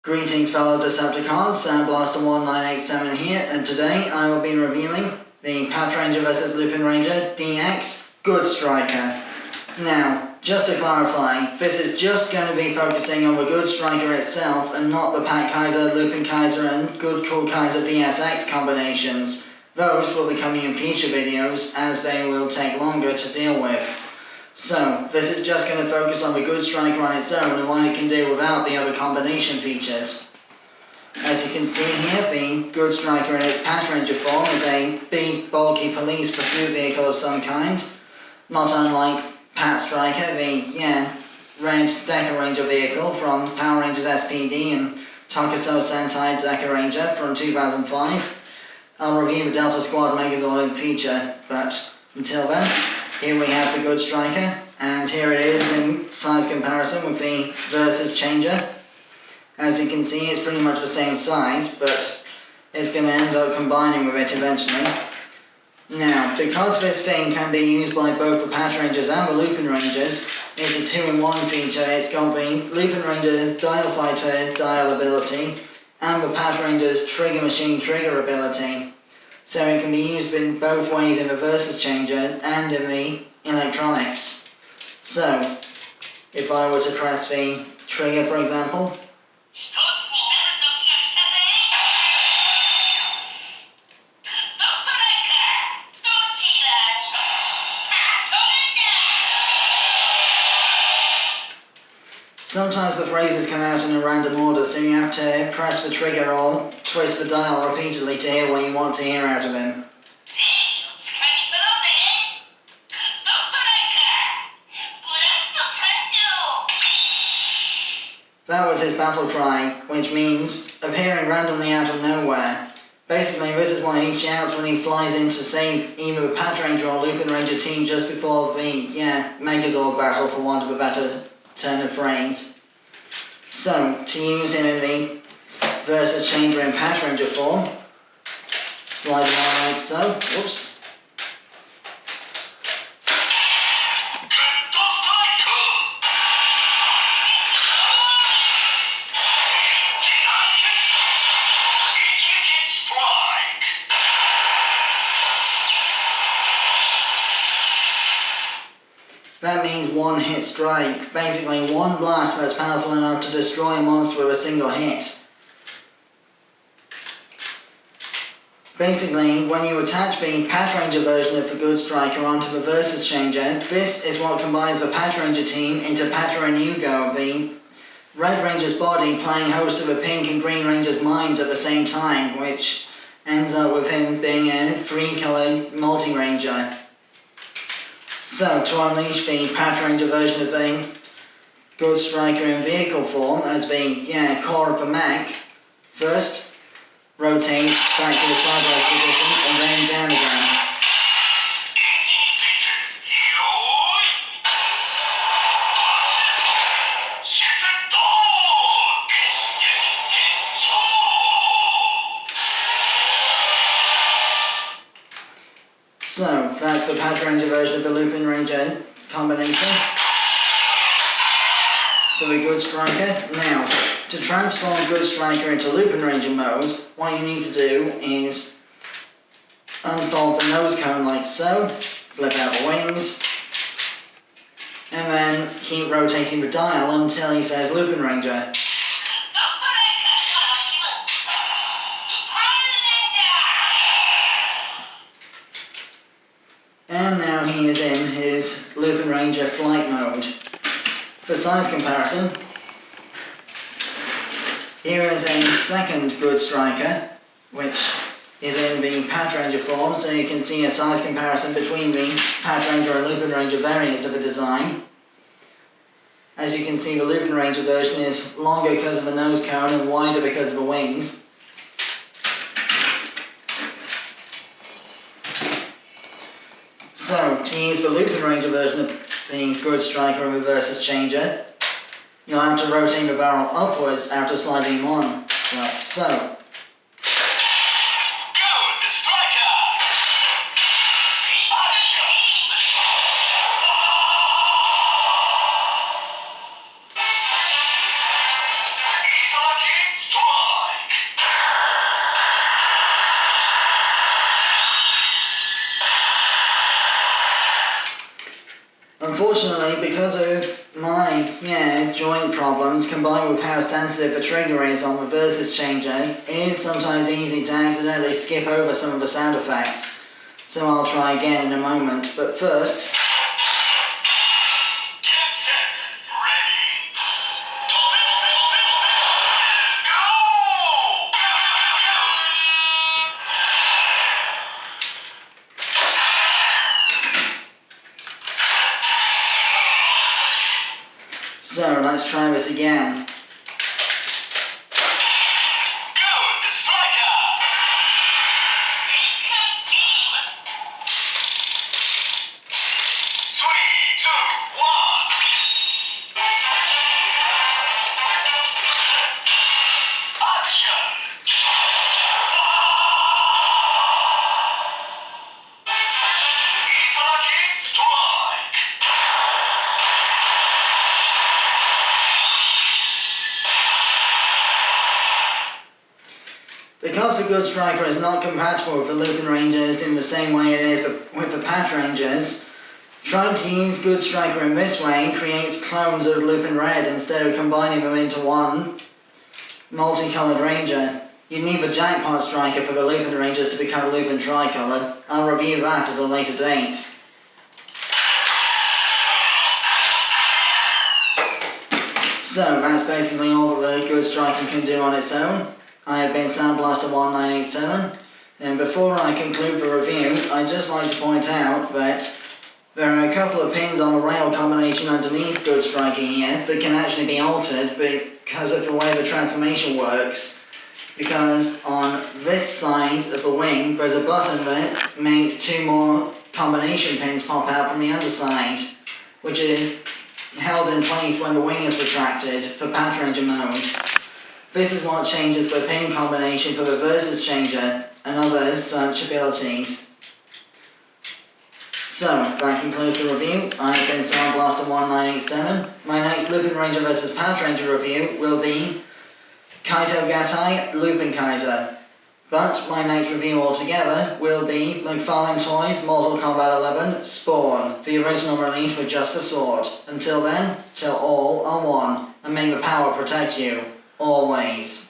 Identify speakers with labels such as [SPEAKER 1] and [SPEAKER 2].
[SPEAKER 1] Greetings fellow Decepticons, Sandblaster1987 here, and today I will be reviewing the Patranger vs Lupinranger DX Good Striker. Now, just to clarify, this is just going to be focusing on the Good Striker itself and not the PatKaiser, LupinKaiser and Good Cool Kaiser VSX combinations. Those will be coming in future videos as they will take longer to deal with. So, this is just going to focus on the Good Striker on its own and what it can do without the other combination features. As you can see here, the Good Striker in its Patranger form is a big, bulky police pursuit vehicle of some kind. Not unlike Pat Striker, the, red Deca Ranger vehicle from Power Rangers SPD and Tokusou Sentai Deca Ranger from 2005. I'll review the Delta Squad Megazord in the future, but until then, here we have the Good Striker, and here it is in size comparison with the Versus Changer. As you can see, it's pretty much the same size, but it's going to end up combining with it eventually. Now, because this thing can be used by both the Patrangers and the Lupinrangers, it's a 2-in-1 feature. It's got the Lupinranger's Dial Fighter dial ability and the Patranger's Trigger Machine trigger ability. So it can be used in both ways in the Versus Changer and in the electronics. So, if I were to press the trigger, for example, sometimes the phrases come out in a random order, so you have to press the trigger or twist the dial repeatedly to hear what you want to hear out of him. That was his battle cry, which means appearing randomly out of nowhere. Basically, this is what he shouts when he flies in to save either the Patranger or Lupinranger team just before the, Megazord battle, for want of a better turn of phrase. So, to use him in the Versus Changer in Patranger form, slide him on like so, whoops. That means one hit strike, basically one blast that's powerful enough to destroy a monster with a single hit. Basically, when you attach the Patranger version of the Good Striker onto the Versus Changer, this is what combines the Patranger team into Patranugo, the Red Ranger's body playing host to the Pink and Green Ranger's minds at the same time, which ends up with him being a 3-color multi-ranger. So, to unleash the Patranger version of the Good Striker in vehicle form as the core of the mech, first rotate back to the sideways position and then down again. So, that's the Patranger version of the Lupinranger combination for the Good Striker. Now, to transform Good Striker into Lupinranger mode, what you need to do is unfold the nose cone like so, flip out the wings, and then keep rotating the dial until he says Lupinranger. And now he is in his Lupinranger flight mode. For size comparison, here is a second Good Striker, which is in the Patranger form, so you can see a size comparison between the Patranger and Lupinranger variants of the design. As you can see, the Lupinranger version is longer because of the nose cone and wider because of the wings. So, to use the Lupinranger version of the Good Striker in the Versus Changer, you'll have to rotate the barrel upwards after sliding him on, like so. because of my, joint problems combined with how sensitive the trigger is on the Versus Changer, it is sometimes easy to accidentally skip over some of the sound effects. So I'll try again in a moment, but first... So let's try this again. Because the Good Striker is not compatible with the Lupinrangers in the same way it is with the Patrangers, trying to use Good Striker in this way creates clones of Lupin Red instead of combining them into one multicoloured Ranger. You need the Jackpot Striker for the Lupinrangers to become Lupin Tricolour. I'll review that at a later date. So that's basically all that the Good Striker can do on its own. I have been Sandblaster1987, and before I conclude the review, I'd just like to point out that there are a couple of pins on the rail combination underneath Good Striker here that can actually be altered because of the way the transformation works. Because on this side of the wing, there's a button that makes two more combination pins pop out from the underside, which is held in place when the wing is retracted for Patranger mode. This is what changes the pin combination for the Versus Changer and other such abilities. So, that concludes the review. I have been Sandblaster1987. My next Lupinranger vs Patranger review will be Kaito Gatai LupinKaiser. But my next review altogether will be McFarlane Toys Mortal Kombat 11 Spawn, the original release with just the sword. Until then, till all are one, and may the power protect you. Always.